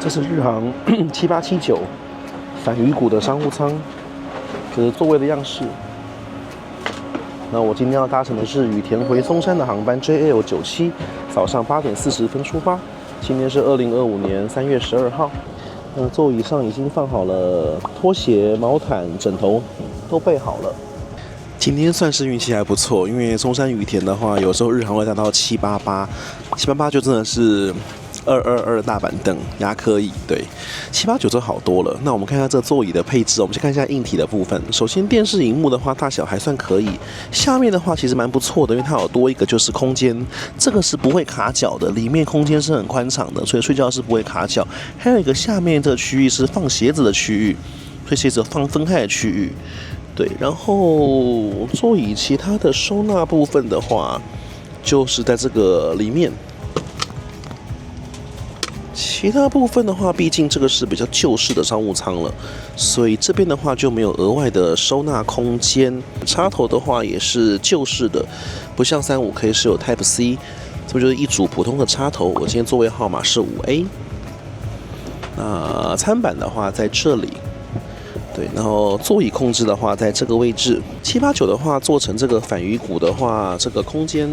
这是日航7879反鱼骨的商务舱，这是座位的样式。那我今天要搭乘的是羽田回松山的航班 JL97，早上8点40分出发。今天是2025年3月12号。座椅上已经放好了拖鞋、毛毯、枕头，都备好了。今天算是运气还不错，因为松山羽田的话，有时候日航会达到788就真的是222大板凳牙科椅，对，789就好多了。那我们看一下这座椅的配置，我们先看一下硬体的部分。首先电视荧幕的话，大小还算可以，下面的话其实蛮不错的，因为它有多一个就是空间，这个是不会卡脚的，里面空间是很宽敞的，所以睡觉是不会卡脚。还有一个下面这个区域是放鞋子的区域，所以鞋子放分开的区域。对，然后座椅其他的收纳部分的话，就是在这个里面。其他部分的话，毕竟这个是比较旧式的商务舱了，所以这边的话就没有额外的收纳空间。插头的话也是旧式的，不像35K 是有 Type C， 这边就是一组普通的插头。我今天座位号码是5A。那餐板的话在这里。对，然后座椅控制的话，在这个位置。789的话，做成这个反鱼骨的话，这个空间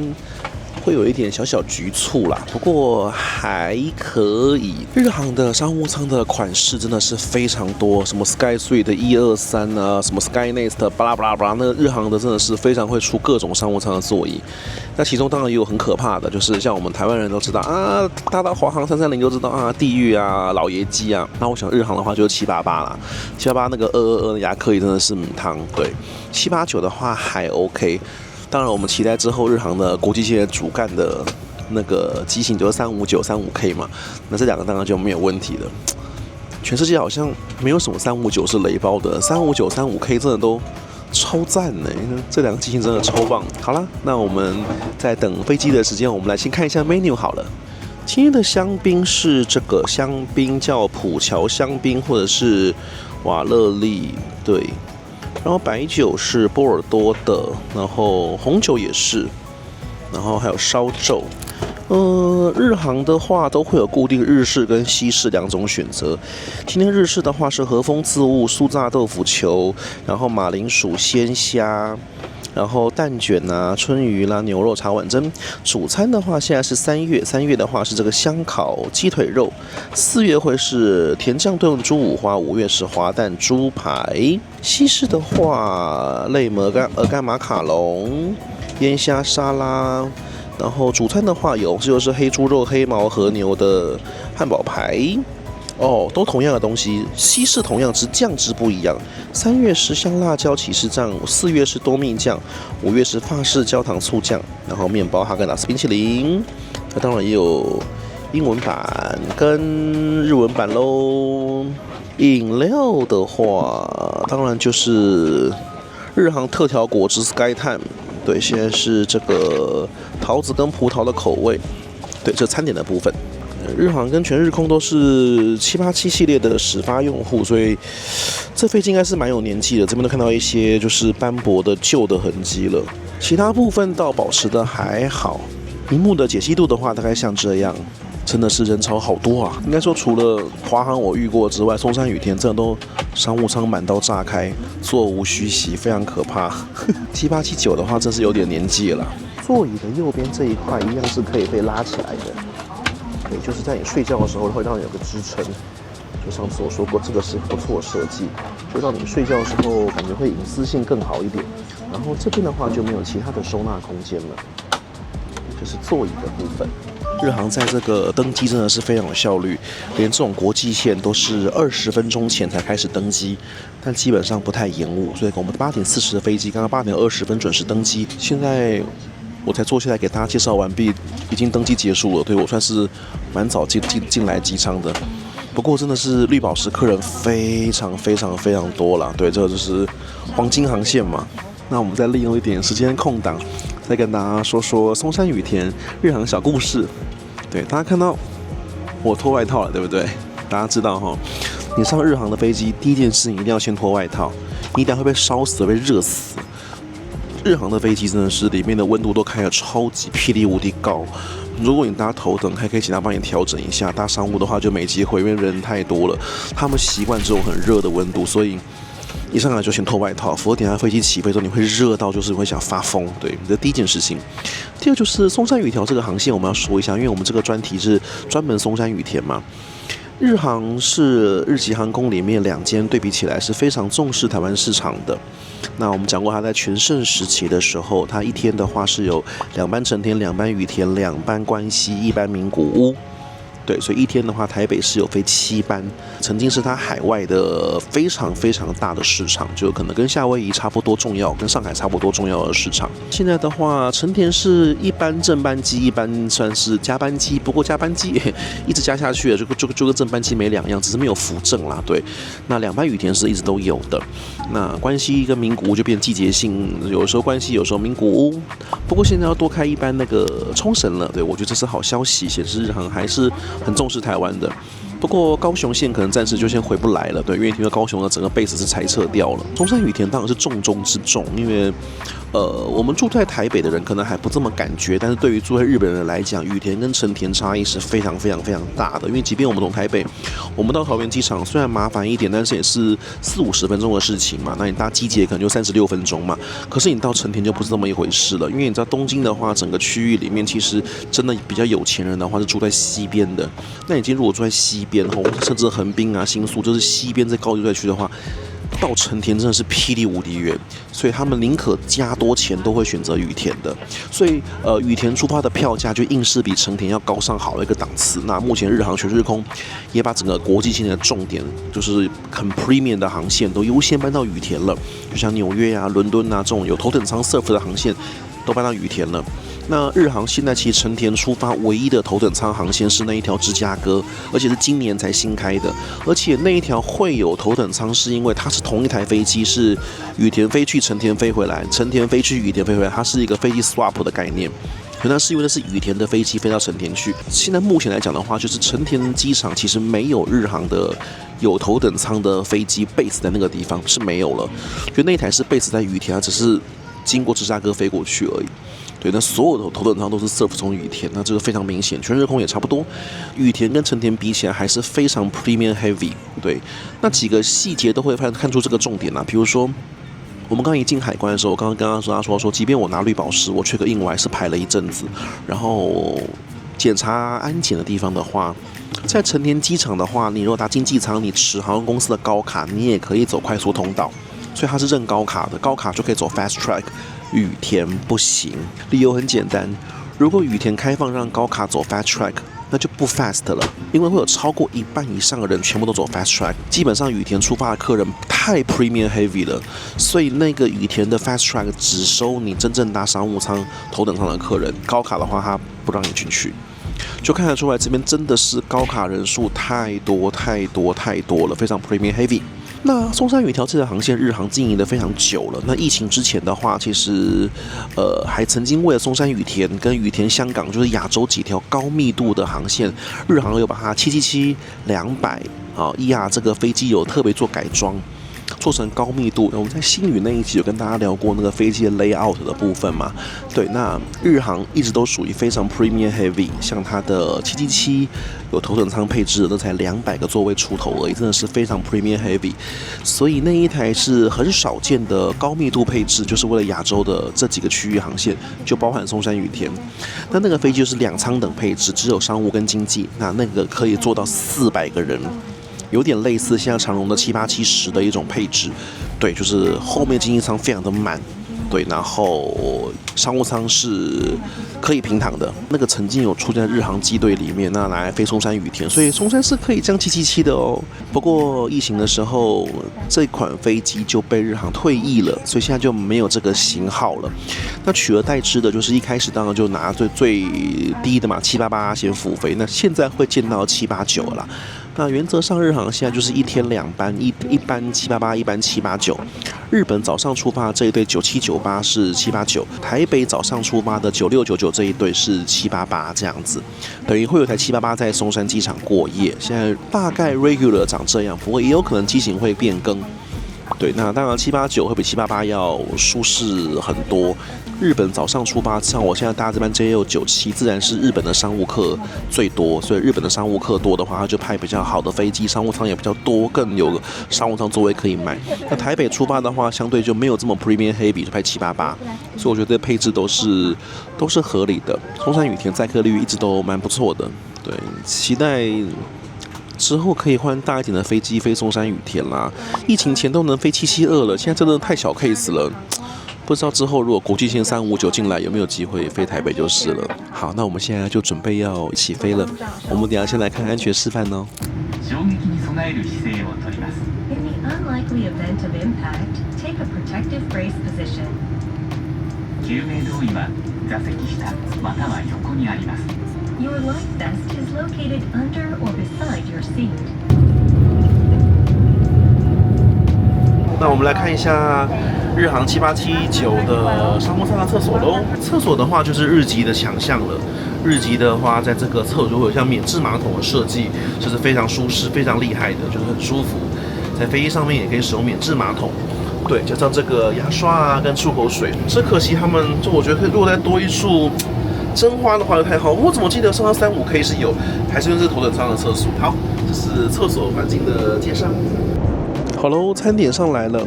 会有一点小小局促啦，不过还可以。日航的商务舱的款式真的是非常多，什么 Sky Suite 的123啊，什么 Sky Nest 巴拉巴拉巴拉，那个日航的真的是非常会出各种商务舱的座椅。那其中当然也有很可怕的，就是像我们台湾人都知道啊，搭到华航330就知道啊，地狱啊，老爷机啊。那我想日航的话就是788啦，788那个222的牙科椅真的是母汤。对，789的话还 OK。当然，我们期待之后日航的国际线主干的那个机型就是359、35K 嘛，那这两个当然就没有问题了。全世界好像没有什么359是雷包的，359、35K 真的都超赞呢，这两个机型真的超棒。好啦，那我们在等飞机的时间，我们来先看一下 menu 好了。今天的香槟是这个香槟叫普乔香槟或者是瓦勒利，对。然后白酒是波尔多的，然后红酒也是，然后还有烧酎。日航的话都会有固定日式跟西式两种选择。今天日式的话是和风自物酥炸豆腐球，然后马铃薯鲜虾，然后蛋卷啊、春鱼啦、牛肉茶碗蒸。主餐的话现在是3月的话是这个香烤鸡腿肉，4月会是甜酱炖猪五花，5月是滑蛋猪排。西式的话，类鹅肝马卡龙、腌虾沙拉。然后主餐的话有，这就是黑猪肉、黑毛和牛的汉堡排。哦，都同样的东西，西式同样，只酱汁不一样。3月是香辣椒起司酱，4月是多蜜酱，5月是法式焦糖醋酱，然后面包哈根达斯冰淇淋，那当然也有英文版跟日文版喽。饮料的话，当然就是日航特调果汁 Skytime， 对，现在是这个桃子跟葡萄的口味，对，这餐点的部分。日航跟全日空都是787系列的始发用户，所以这飞机应该是蛮有年纪的。这边都看到一些就是斑驳的旧的痕迹了，其他部分倒保持的还好。屏幕的解析度的话，大概像这样。真的是人潮好多啊！应该说除了华航我遇过之外，松山羽田真的都商务舱满到炸开，座无虚席，非常可怕。7879的话，真是有点年纪了。座椅的右边这一块一样是可以被拉起来的，对，就是在你睡觉的时候会让你有个支撑。就上次我说过，这个是不错设计，就让你睡觉的时候感觉会隐私性更好一点。然后这边的话就没有其他的收纳空间了，就是座椅的部分。日航在这个登机真的是非常有效率，连这种国际线都是20分钟前才开始登机，但基本上不太延误。所以我们8点40的飞机，刚刚8点20分准时登机，现在我才坐下来给大家介绍完毕，已经登机结束了。对，我算是蛮早进来机舱的。不过真的是绿宝石客人非常多啦，对，这个就是黄金航线嘛。那我们再利用一点时间空档，再跟大家说说松山羽田日航小故事。对，大家看到我脱外套了，对不对？大家知道哈，你上日航的飞机，第一件事情一定要先脱外套，你一定会被烧死，被热死。日航的飞机真的是里面的温度都开得超级霹雳无敌高，如果你搭头等，还可以请他帮你调整一下；搭商务的话就没机会，因为人太多了。他们习惯这种很热的温度，所以一上来就先脱外套，否则等下飞机起飞之后你会热到就是会想发疯。对，这第一件事情。第二就是松山羽田这个航线我们要说一下，因为我们这个专题是专门松山羽田嘛。日航是日籍航空里面2间对比起来是非常重视台湾市场的。那我们讲过，它在全盛时期的时候，它一天的话是有2班成田、2班羽田、2班关西、1班名古屋。对，所以一天的话，台北是有飞7班，曾经是它海外的非常非常大的市场，就可能跟夏威夷差不多重要，跟上海差不多重要的市场。现在的话，成田是1班正班机，1班算是加班机，不过加班机一直加下去了，就跟正班机没两样，只是没有扶正啦。对，那2班羽田是一直都有的。那关西跟名古屋就变季节性，有时候关西，有时候名古屋。不过现在要多开1班那个冲绳了，对，我觉得这是好消息，显示日航还是很重视台湾的。不过高雄线可能暂时就先回不来了，对，因为听说高雄的整个 base 是裁撤掉了。松山羽田当然是重中之重，因为我们住在台北的人可能还不这么感觉，但是对于住在日本人来讲，羽田跟成田差异是非常非常非常大的。因为即便我们从台北，我们到桃园机场虽然麻烦一点，但是也是40-50分钟的事情嘛。那你搭机捷可能就36分钟嘛。可是你到成田就不是这么一回事了，因为你知道东京的话，整个区域里面其实真的比较有钱人的话是住在西边的。那你今天如果住在西边，甚至横滨啊、新宿，就是西边这高级区的话，到成田真的是霹雳无敌远，所以他们宁可加多钱都会选择羽田的。所以羽田出发的票价就硬是比成田要高上好了一个档次。那目前日航、全日空也把整个国际线的重点，就是很 premium 的航线都优先搬到羽田了，就像纽约啊、伦敦啊这种有头等舱 surf 的航线都搬到羽田了。那日航现在其实成田出发唯一的头等舱航线是那一条芝加哥，而且是今年才新开的，而且那一条会有头等舱是因为它是同一台飞机，是羽田飞去成田飞回来，成田飞去羽田飞回来，它是一个飞机 swap 的概念。那是因为那是羽田的飞机飞到成田去。现在目前来讲的话，就是成田机场其实没有日航的有头等舱的飞机 base 在那个地方是没有了，就那一台是 base 在羽田，它只是经过芝加哥飞过去而已。对，那所有的头等舱都是 surf 从羽田，那这个非常明显，全日空也差不多。羽田跟成田比起来还是非常 premium heavy。对，那几个细节都会看出这个重点啦，比如说我们刚一进海关的时候，我刚刚说他说，即便我拿绿宝石，我check in我还是排了一阵子，然后检查安检的地方的话，在成田机场的话，你如果搭经济舱，你持航空公司的高卡，你也可以走快速通道，所以它是认高卡的，高卡就可以走 fast track。羽田不行，理由很简单，如果羽田开放让高卡走 fast track， 那就不 fast 了，因为会有超过1半以上的人全部都走 fast track， 基本上羽田出发的客人太 premium heavy 了，所以那个羽田的 fast track 只收你真正搭商务舱头等舱的客人，高卡的话他不让你进去。就看得出来这边真的是高卡人数太多了，非常 premium heavy。那松山羽田这条航线日航经营的非常久了。那疫情之前的话，其实还曾经为了松山羽田跟羽田香港，就是亚洲几条高密度的航线，日航有把它777-200ER 这个飞机有特别做改装，做成高密度。我们在星宇那一集有跟大家聊过那个飞机的 layout 的部分嘛？对，那日航一直都属于非常 premium heavy， 像它的777有头等舱配置的，那才200个座位出头而已，真的是非常 premium heavy。所以那一台是很少见的高密度配置，就是为了亚洲的这几个区域航线，就包含松山羽田。那个飞机就是2舱等配置，只有商务跟经济，那个可以做到400个人。有点类似现在长荣的787-10的一种配置，对，就是后面经济舱非常的满，对，然后商务舱是可以平躺的，那个曾经有出现在日航机队里面，那拿来飞松山羽田，所以松山是可以降777的哦。不过疫情的时候，这款飞机就被日航退役了，所以现在就没有这个型号了。那取而代之的就是一开始当然就拿最低的嘛，788先复飞，那现在会见到789了啦。那原则上日航现在就是一天2班，一班788，一班789。日本早上出发的这一队9798是789，台北早上出发的9699这一队是788，这样子，等于会有台788在松山机场过夜。现在大概 regular 长这样，不过也有可能机型会变更。对，那当然789会比788要舒适很多。日本早上出发，像我现在搭这班 JL97，自然是日本的商务客最多，所以日本的商务客多的话，他就派比较好的飞机，商务舱也比较多，更有商务舱座位可以买。那台北出发的话，相对就没有这么 premium heavy，就派788，所以我觉得配置都是合理的。松山羽田载客率一直都蛮不错的，对，期待之后可以换大一点的飞机飞松山羽田啦。疫情前都能飞772了，现在真的太小 case 了。不知道之後如果國際線359進來有沒有機會飛台北就是了。好，那我們現在就準備要起飛了。我們等一下先來看安全示範哦。衝撃に備える姿勢をとります。In the unlikely event of impact, take a protective brace position. 救命胴衣は座席下または横にあります。Your life vest is located under or beside your seat. 那我们来看一下日航7879的商务舱的厕所喽。厕所的话就是日籍的强项了。日籍的话，在这个厕所会有像免治马桶的设计，这是非常舒适、非常厉害的，就是很舒服。在飞机上面也可以使用免治马桶，对，加上这个牙刷啊跟漱口水。只可惜他们就我觉得如果再多一处真花的话就太好。我怎么记得上到35K 是有，还是因为是头等舱的厕所。好，这是厕所环境的介绍。好喽，餐点上来了。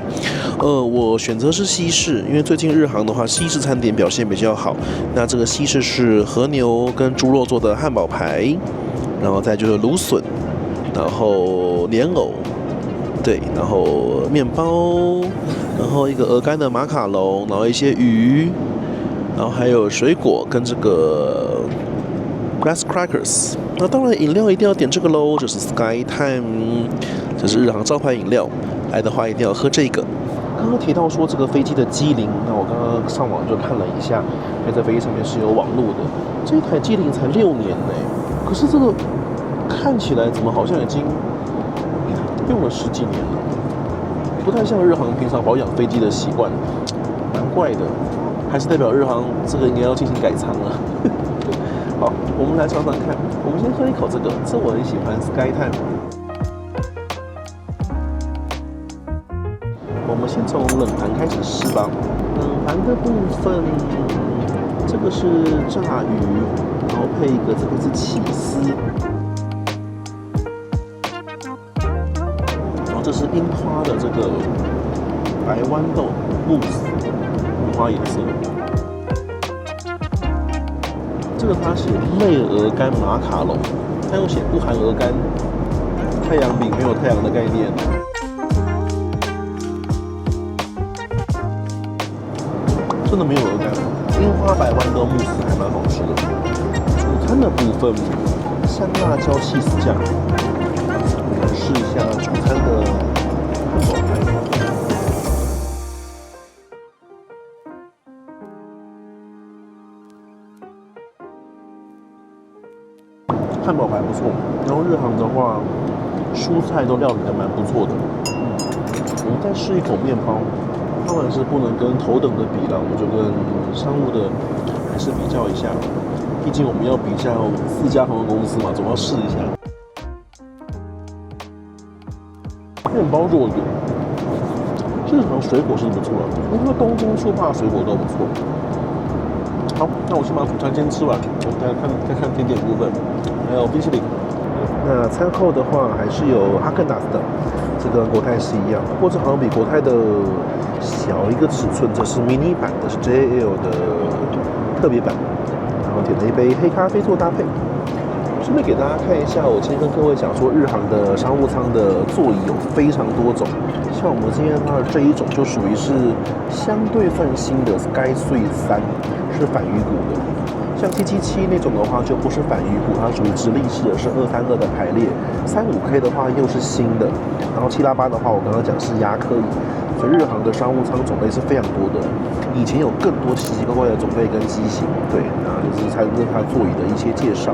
我选择是西式，因为最近日航的话，西式餐点表现比较好。那这个西式是和牛跟猪肉做的汉堡排，然后再就是芦笋，然后莲藕，对，然后面包，然后一个鹅肝的马卡龙，然后一些鱼，然后还有水果跟这个 grass crackers。那当然饮料一定要点这个喽，就是 Sky Time， 这是日航招牌饮料。来的话一定要喝这个。刚刚提到说这个飞机的机龄，那我刚刚上网就看了一下，因为在飞机上面是有网路的。这一台机龄才6年呢，可是这个看起来怎么好像已经用了10几年了，不太像日航平常保养飞机的习惯，蛮怪的。还是代表日航这个应该要进行改舱了。好，我们来尝尝看。我们先喝一口这个，这我很喜欢 Sky Time。我们先从冷盘开始试吧。冷盘的部分，这个是炸鱼，然后配一个这个是起司，然后这是樱花的这个白豌豆慕斯，樱花颜色。这个它写类鹅肝马卡龙，它又写不含鹅肝，太阳饼没有太阳的概念。真的没有鹅肝，樱花白豌豆慕斯还蛮好吃的。主餐的部分，香辣椒起司酱，试一下主餐的汉堡排。汉堡排不错，然后日航的话，蔬菜都料理的蛮不错的。我们再试一口面包。当然是不能跟头等的比了，我就跟商务的还是比较一下，毕竟我们要比较4家航空公司嘛，总要试一下。面包肉有，日航水果是不错的，因为东京出发的水果都不错。好，那我先把主餐先吃完，我们再看甜点部分，还有冰淇淋。那餐后的话还是有哈根达斯的，这跟国泰是一样，不过这好像比国泰的小一个尺寸，这是迷你版的，是 JL 的特别版。然后点了一杯黑咖啡做搭配。顺便给大家看一下，我今天跟各位讲说，日航的商务舱的座椅有非常多种，像我们今天它的这一种就属于是相对算新的 Sky Suite 3，是反鱼骨的。像777那种的话就不是反鱼骨，它属于直立式的，是232的排列。35K 的话又是新的，然后788的话我刚刚讲是牙科椅，所以日航的商务舱种类是非常多的。以前有更多奇奇怪怪的种类跟机型，对，然后就是它座椅的一些介绍。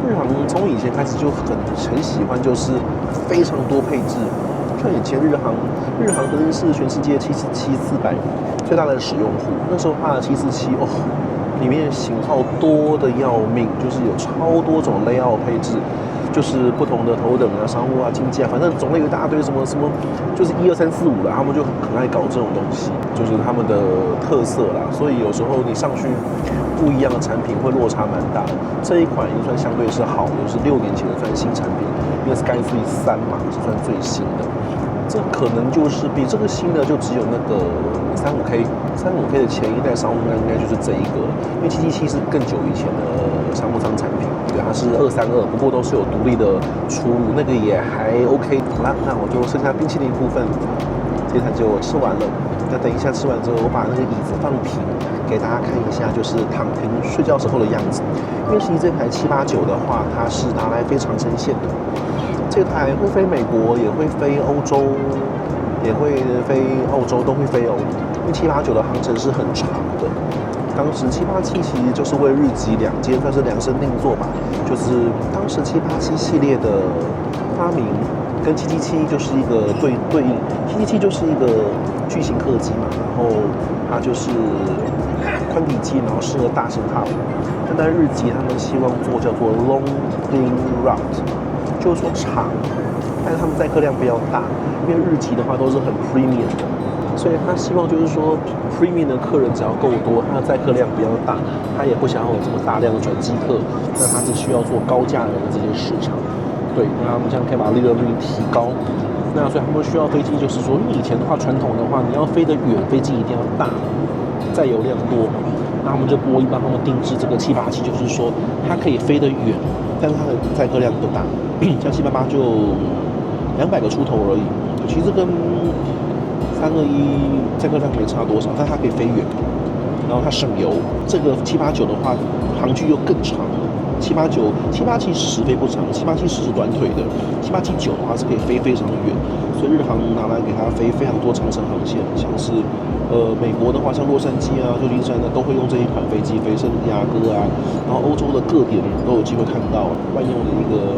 日航从以前开始就很喜欢，就是非常多配置。像以前日航真是全世界747-400最大的使用户，那时候它的747哦。里面型号多的要命，就是有超多种layout配置，就是不同的头等啊、商务啊、经济啊，反正种类有一大堆，什么就是1、2、3、4、5的，他们就很爱搞这种东西，就是他们的特色啦。所以有时候你上去不一样的产品会落差蛮大的。这一款已经算相对是好的，是6年前的算新产品，因为 Skytree 3嘛是算最新的。这可能就是比这个新的就只有那个35K 的前一代商务舱应该就是这一个了，因为777是更久以前的商务舱产品，对，它是232，不过都是有独立的出入，那个也还 OK。好啦，那我就剩下冰淇淋部分，这一餐就吃完了。那等一下吃完之后，我把那个椅子放平，给大家看一下，就是躺平睡觉时候的样子。因为其实这台789的话，它是拿来飞长程线的。这台会飞美国，也会飞欧洲，也会飞澳洲，都会飞哦。因为789的航程是很长的。当时787其实就是为日籍2间算是量身定做吧，就是当时787系列的发明跟777就是一个对应，777就是一个巨型客机嘛，然后它就是宽体机，然后适合大型航母。但在日籍他们希望做叫做 long wing route。就是说长，但是他们载客量比较大，因为日籍的话都是很 premium 的，所以他希望就是说 premium 的客人只要够多，他的载客量比较大，他也不想要有这么大量的转机客，那他只需要做高价人的这些市场，对，那他们这样可以把利润率提高。那所以他们需要飞机，就是说，因为以前的话传统的话，你要飞得远，飞机一定要大，载油量多，那他们就波音帮他们定制这个787，就是说它可以飞得远，但是它的载客量不大。像788就200个出头而已，其实跟321载客量没差多少，但它可以飞远，然后它省油。这个789的话，航距又更长了。78710飞不长，78710是短腿的，789的话是可以飞非常远，所以日航拿来给它飞非常多长程航线，像是美国的话，像洛杉矶啊、旧金山呢，都会用这一款飞机飞圣地亚哥啊，然后欧洲的各点都有机会看到万用的一个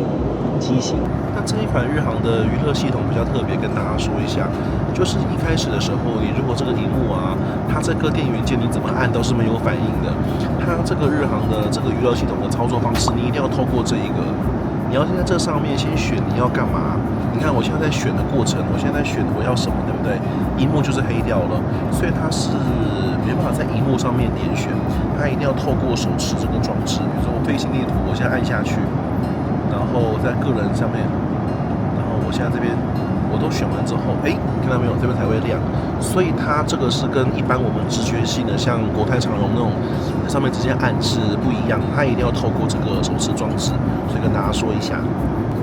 机型。那这一款日航的娱乐系统比较特别，跟大家说一下，就是一开始的时候，你如果这个萤幕啊，它这个电源键你怎么按都是没有反应的。它这个日航的这个娱乐系统的操作方式，你一定要透过这一个，你要先在这上面先选你要干嘛。你看我现在在选的过程，我现在在选我要什么，对不对？萤幕就是黑掉了，所以它是没办法在萤幕上面点选，它一定要透过手持这个装置。比如说我飞行地图，我现在按下去。然后在个人上面，然后我现在这边我都选完之后，哎，看到没有？这边才会亮。所以它这个是跟一般我们直觉性的，像国泰长荣那种在上面直接按是不一样，它一定要透过这个手持装置。所以跟大家说一下，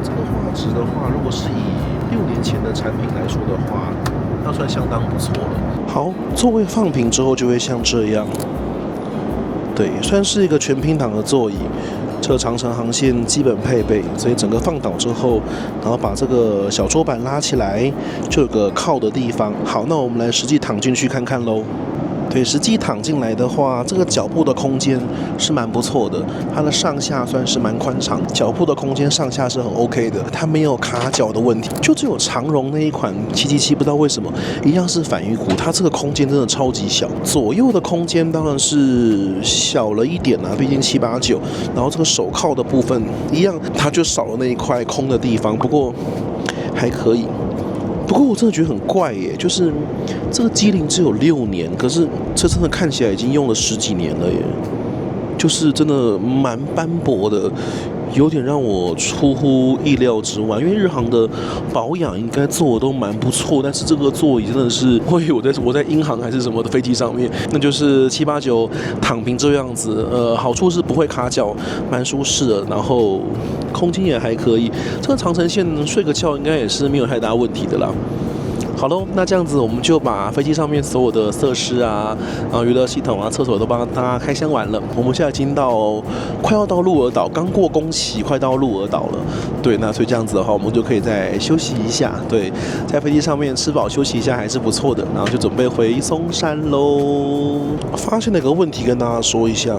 这个画质的话，如果是以6年前的产品来说的话，那算相当不错了。好，座位放平之后就会像这样，对，算是一个全平躺的座椅。这长程航线基本配备，所以整个放倒之后，然后把这个小桌板拉起来，就有个靠的地方。好，那我们来实际躺进去看看咯。对，实际躺进来的话，这个脚部的空间是蛮不错的，它的上下算是蛮宽敞，脚部的空间上下是很 OK 的，它没有卡脚的问题。就只有长荣那一款777，不知道为什么一样是反鱼骨，它这个空间真的超级小，左右的空间当然是小了一点啊，毕竟789，然后这个手铐的部分一样，它就少了那一块空的地方，不过还可以。不过我真的觉得很怪耶，就是这个机龄只有6年，可是这真的看起来已经用了10几年了耶，就是真的蛮斑驳的，有点让我出乎意料之外。因为日航的保养应该做的都蛮不错，但是这个座椅真的是，我以为我在英航还是什么的飞机上面，那就是789躺平这样子。好处是不会卡脚，蛮舒适的，然后空间也还可以。这个长程线睡个觉应该也是没有太大问题的啦。好喽，那这样子我们就把飞机上面所有的设施啊，然后娱乐系统啊、厕所都帮大家开箱完了。我们现在已经快要到鹿儿岛，刚过宫崎，快到鹿儿岛了。对，那所以这样子的话，我们就可以再休息一下。对，在飞机上面吃饱休息一下还是不错的。然后就准备回松山喽。发现了一个问题跟大家说一下，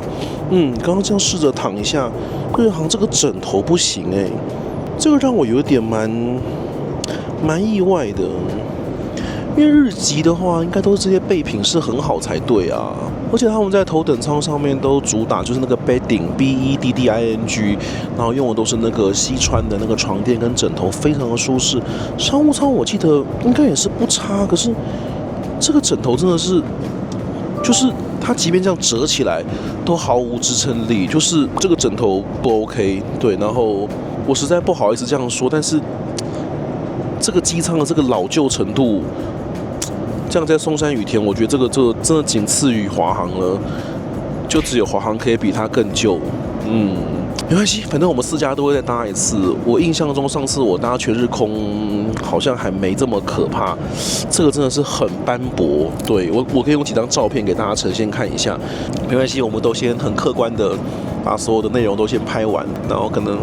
刚刚这样试着躺一下，日航这个枕头不行哎，这个让我有点蛮意外的。因为日籍的话，应该都是这些备品是很好才对啊。而且他们在头等舱上面都主打就是那个 bedding BEDDING， 然后用的都是那个西川的那个床垫跟枕头，非常的舒适。商务舱我记得应该也是不差，可是这个枕头真的是，就是它即便这样折起来都毫无支撑力，就是这个枕头不 OK。对，然后我实在不好意思这样说，但是这个机舱的这个老旧程度。这样在松山羽田，我觉得这个真的仅次于华航了，就只有华航可以比它更旧。没关系，反正我们4家都会再搭一次。我印象中上次我搭全日空好像还没这么可怕，这个真的是很斑驳。对，我可以用几张照片给大家呈现看一下。没关系，我们都先很客观的把所有的内容都先拍完，然后可能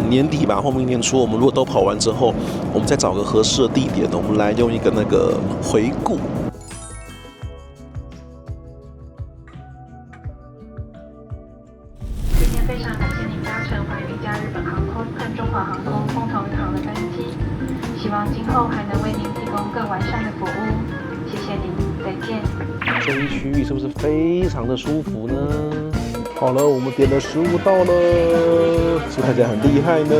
年底吧，或明年初，我们如果都跑完之后，我们再找个合适的地点，我们来用一个那个回顾。今天非常感谢您搭乘寰宇一家日本航空和中华航空共同运航的班机，希望今后还能为您提供更完善的服务。谢谢您，再见。这一区域是不是非常的舒服呢？好了，我们点的食物到了，是不是看起来很厉害呢？